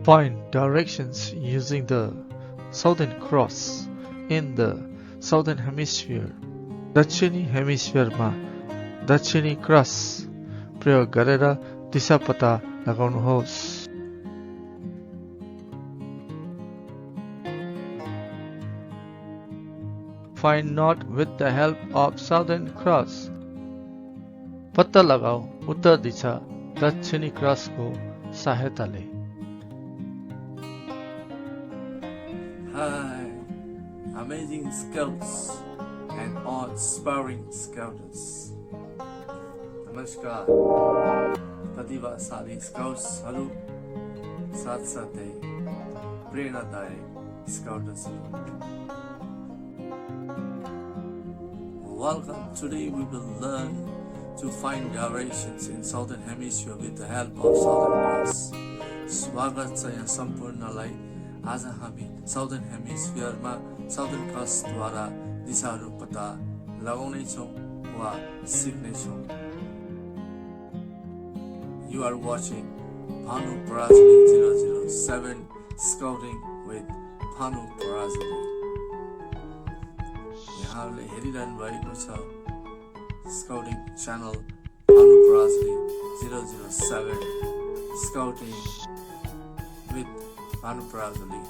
Find directions using the Southern Cross in the Southern Hemisphere. दक्षिणी हेमिस्फियरमा दक्षिणी cross प्रयोग गरेर दिशा पता लगाउनुहोस्। Find north with the help of Southern Cross. पत्ता लगाऊ उत्तर दिशा दक्षिणी क्रसको सहायताले। Hi, amazing scouts and awe-inspiring scouters. नमस्कार प्रतिभाशाली स्काउट्सहरू साथसाथै प्रेरणादायक स्काउटर्सहरू। Welcome. Today we will learn to find directions in Southern Hemisphere with the help of Southern Cross. स्वागत छ यहाँ सम्पूर्णलाई। आज हामी साउदर्न हेमिस्फियरमा साउदर्न क्रस द्वारा दिशाहरू पत्ता लगाउने छौं वा सिक्ने छौं। You are watching Bhanu Parajuli 007 Scouting with Bhanu Parajuli. यहाँले हेरिरहनु भएको छ scouting channel Bhanu Parajuli 007 Scouting with Bhanu Parajuli.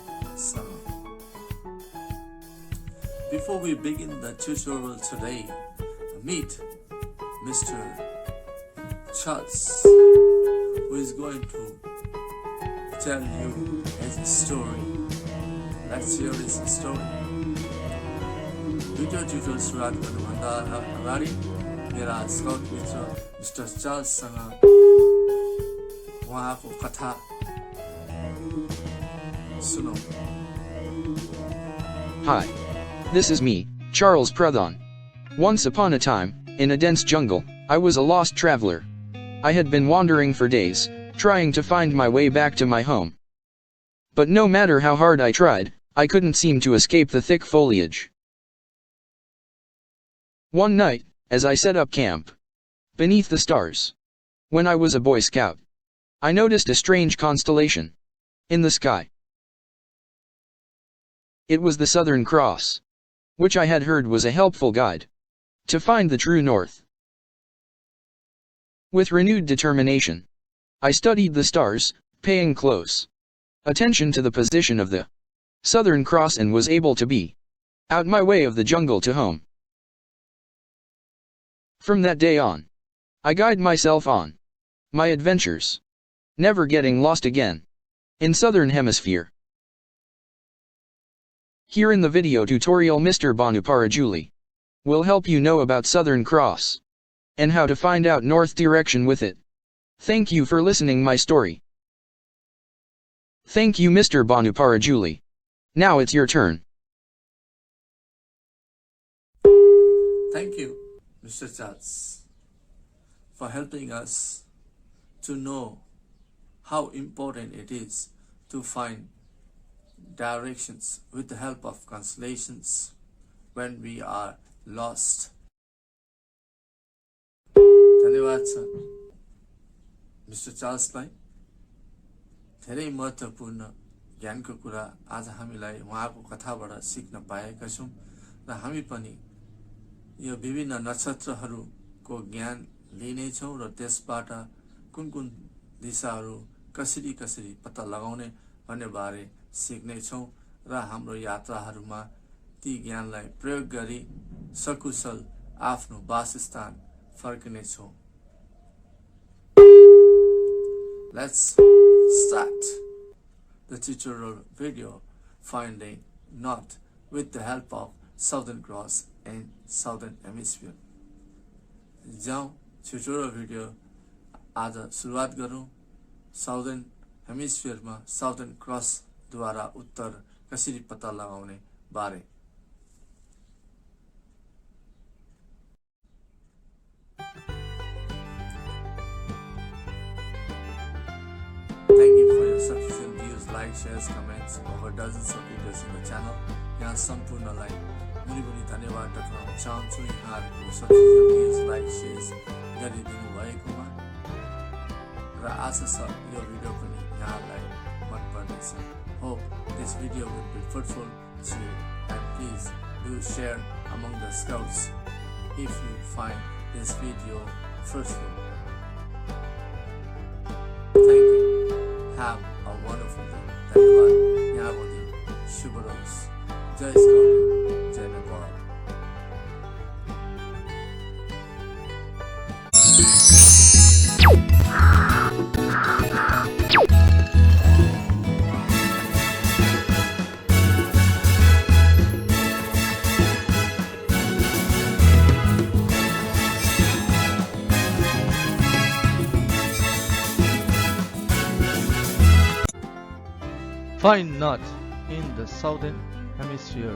Before we begin the tutorial today, meet Mr. Charles, who is going to tell you his story. Let's hear his story. Video tutorial सुरुवात गर्नुभन्दा अगाडि मेरा scout मित्र mister चार्ल्ससँग उहाँको कथा सुनौ। Hi. This is me, Charles Pradhan. Once upon a time, in a dense jungle, I was a lost traveler. I had been wandering for days, trying to find my way back to my home. But no matter how hard I tried, I couldn't seem to escape the thick foliage. One night, as I set up camp beneath the stars, when I was a Boy Scout, I noticed a strange constellation in the sky. It was the Southern Cross, which I had heard was a helpful guide to find the true north. With renewed determination, I studied the stars, paying close attention to the position of the Southern Cross, and was able to be out my way of the jungle to home. From that day on, I guide myself on my adventures, never getting lost again in Southern Hemisphere. Here in the video tutorial, Mr. Bhanu Parajuli will help you know about Southern Cross and how to find out north direction with it. Thank you for listening my story. Thank you, Mr. Bhanu Parajuli. Now it's your turn. Thank you, Mr. Charles, for helping us to know how important it is to find directions with the help of constellations when we are lost. धन्यवाद छ mister चार्ल्सलाई। धेरै महत्त्वपूर्ण ज्ञानको कुरा आज हामीलाई उहाँको कथाबाट सिक्न पाएका छौं र हामी पनि यो विभिन्न नक्षत्रहरूको ज्ञान लिने छौं र त्यसबाट कुन कुन दिशाहरू कसरी पत्ता लगाउने भन्ने बारे सिक्ने छौं र हाम्रो यात्राहरूमा ती ज्ञानलाई प्रयोग गरी सकुशल आफ्नो वासस्थान फर्किने छौं। Let's start the tutorial video finding north with the help of Southern Cross and Southern Hemisphere. जाउँ tutorial video आज सुरुवात गरौँ Southern Hemisphere मा Southern Cross द्वारा उत्तर कसरी पत्ता लगाउने बारे। Thank you for your subscription, views, likes, shares, comments, over dozens of videos in the channel. यहाँ सम्पूर्णलाई मुनि धन्यवाद टक्राउन चाहन्छु यहाँहरूको सब्सक्रिप्सन, भ्युज, लाइक, शेयर गरिदिनु भएकोमा र आशा छ यो भिडियो पनि यहाँलाई मन पर्छ। गर्नेछ. Hope this video will be fruitful to you, and please do share among the scouts if you find this video fruitful. Thank you. Have a wonderful day. धन्यवाद. यहाँको दिन शुभ रहोस्. जय स्काउट, जय Nepal. Find not in the Southern Hemisphere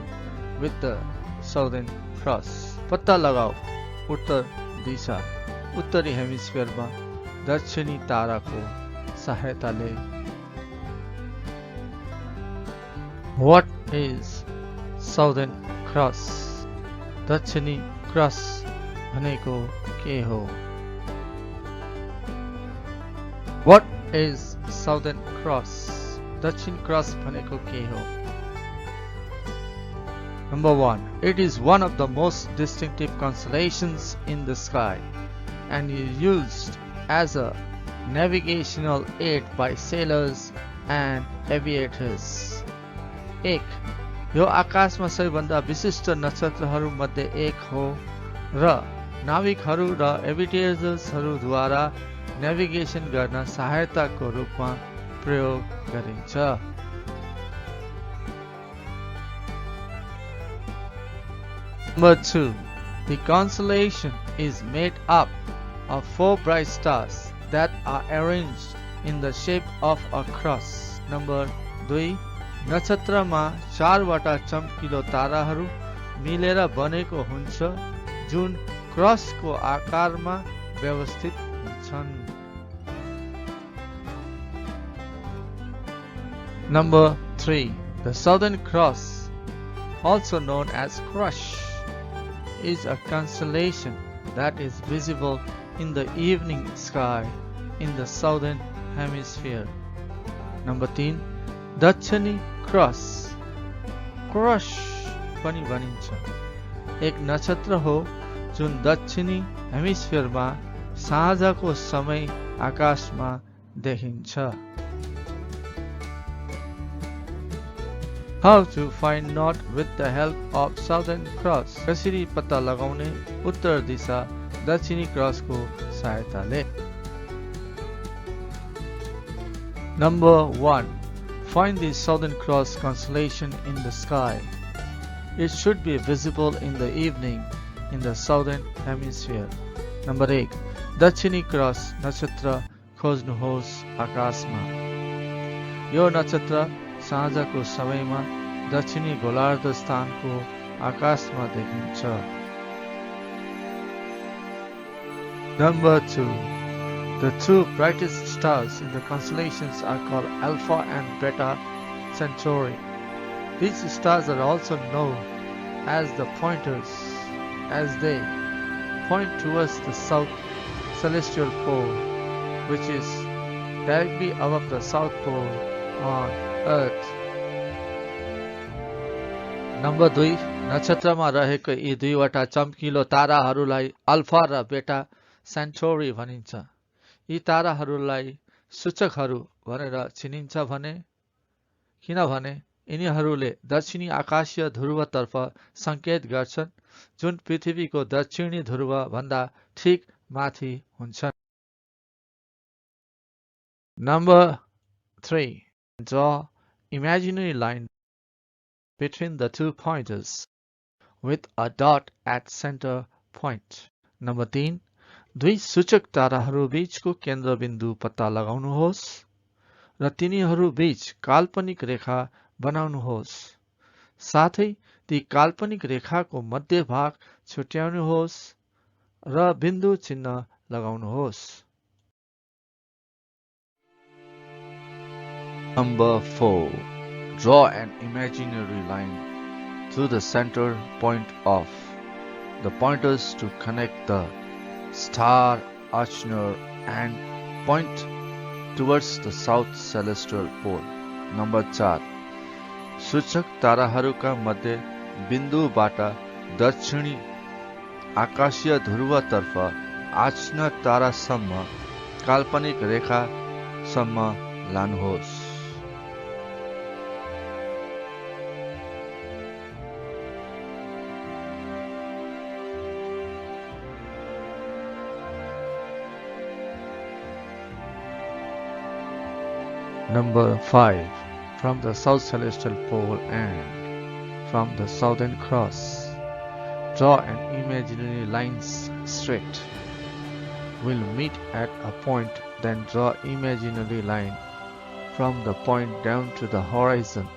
with the Southern Cross. पत्ता लगाओ उत्तर दिशा उत्तरी हेमिस्फियरमा दक्षिणी ताराको सहायताले. What is Southern Cross? दक्षिणी क्रस भनेको के हो? What is Southern Cross? दक्षिण क्रस भनेको के हो? Number 1. It is one of the most distinctive constellations in the sky and is used as a navigational aid by sailors and aviators. 1. यो आकाशमा सबैभन्दा विशिष्ट नक्षत्रहरू मध्ये एक हो र नाविकहरू र एभिएटर्सहरूद्वारा नेभिगेसन गर्न सहायताको रूपमा प्रयोग गरिन्छ. Number 2. The constellation is made up of 4 bright stars that are arranged in the shape of a cross. Number 2. नक्षत्रमा 4 वटा चम्किलो ताराहरू मिलेर बनेको हुन्छ जुन क्रसको आकारमा व्यवस्थित हुन्छन्. Number 3. The Southern Cross, also known as Crush, is a constellation that is visible in the evening sky in the Southern Hemisphere. Number 3. दक्षिणी क्रस Crush पनि भनिन्छ एक नक्षत्र हो जुन दक्षिणी हेमिस्फियरमा साँझको समय आकाशमा देखिन्छ. How to find north with the help of Southern Cross? कसरी पत्ता लगाउने उत्तर दिशा दक्षिणी क्रसको सहायताले. Number 1. Find the Southern Cross constellation in the sky. It should be visible in the evening in the Southern Hemisphere. Number 8. दक्षिणी cross नक्षत्र खोज्नुहोस् आकाशमा. यो नक्षत्र साँझको समयमा दक्षिणी गोलार्ध स्थानको आकाशमा देखिन्छ. Number 2. The 2 brightest stars in the constellations are called Alpha and Beta Centauri. These stars are also known as the pointers as they point towards the south celestial pole, which is directly above the south pole on Earth. Number 2. नक्षत्रमा रहेको यी 2 वटा चम्किलो ताराहरूलाई alpha र बेटा सेन्टोरी भनिन्छ. यी ताराहरूलाई सूचकहरू भनेर चिनिन्छ किनभने यिनीहरूले दक्षिणी आकाशीय ध्रुवतर्फ संकेत गर्छन् जुन पृथ्वीको दक्षिणी ध्रुव भन्दा ठीक माथि हुन्छन्. Number 3. Draw imaginary line between the 2 pointers with a dot at center point. Number 3. 2 सूचक ताराहरू बीचको केन्द्रबिन्दु पत्ता लगाउनुहोस् र तिनीहरू बीच काल्पनिक रेखा बनाउनुहोस्. साथै ती काल्पनिक रेखाको मध्य भाग छुट्याउनुहोस् र बिन्दु चिन्ह लगाउनुहोस्. Number 4. Draw an imaginary line to the center point of the pointers to connect the star Archner and point towards the south celestial pole. Number 4 सूचक ताराहरूका मध्ये बिन्दुबाट दक्षिणी आकाशीय ध्रुवतर्फ आच्छ्न तारासम्म काल्पनिक रेखासम्म लानुहोस्। Number 5 from the South Celestial Pole and from the Southern Cross, draw an imaginary line straight. Will meet at a point, then draw imaginary line from the point down to the horizon.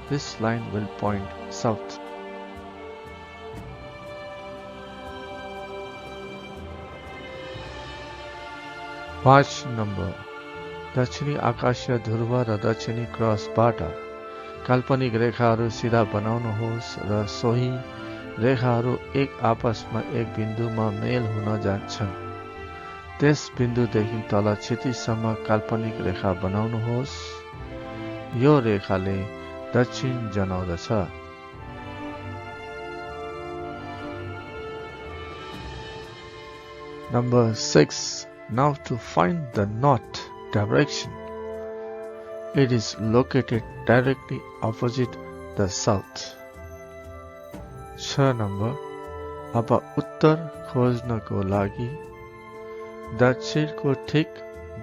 This line will point south. Watch number दक्षिणी आकाशीय ध्रुव र दक्षिणी क्रसबाट काल्पनिक रेखाहरू सिधा बनाउनुहोस् र सोही रेखाहरू एक आपसमा एक बिन्दुमा मेल हुन जान्छन्। त्यस बिन्दुदेखि तल क्षितिजसम्म काल्पनिक रेखा बनाउनुहोस्। यो रेखाले दक्षिण जनाउँदछ। Number 6. Now to find the north direction. It is located directly opposite the south. 6 number. अब उत्तर खोज्नको लागि दक्षिणको ठिक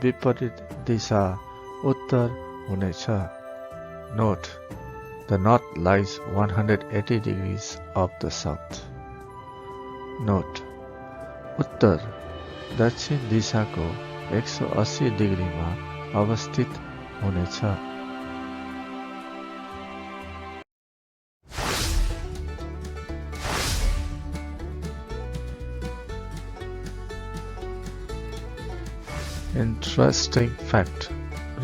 विपरीत दिशा उत्तर हुनेछ। Note, the north lies 180 degrees of the south. Note, उत्तर दक्षिण दिशाको 180 डिग्रीमा अवस्थित हुनेछ। Interesting fact,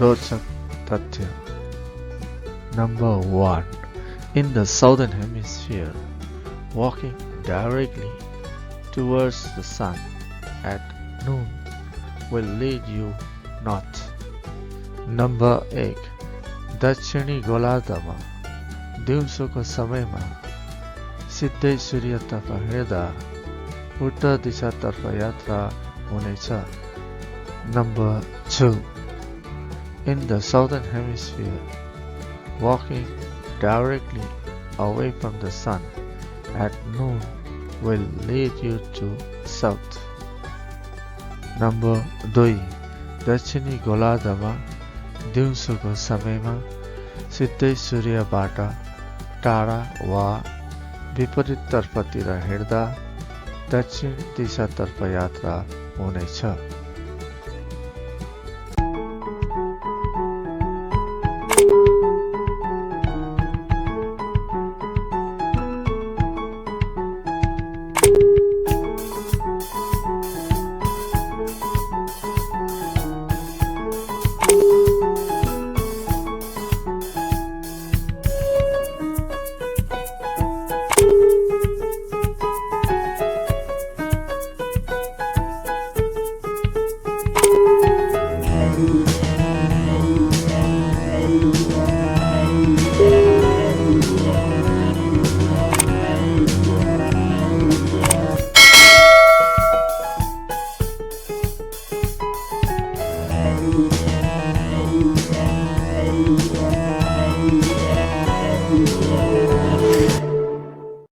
रोचक तथ्य। Number 1. In the Southern Hemisphere, walking directly towards the sun at noon will lead you north. Number 8. दक्षिणी गोलार्धमा दिउँसोको समयमा सिधै सूर्यतर्फ हेर्दा उत्तर दिशातर्फ यात्रा हुनेछ। Number 2. In the Southern Hemisphere, walking directly away from the sun at noon will lead you to south. Number 2. दक्षिणी गोलार्धमा दिउँसोको समयमा सिधै सूर्यबाट टाढा वा विपरीत तर्फतिर हेर्दा दक्षिण दिशातर्फ यात्रा हुनेछ।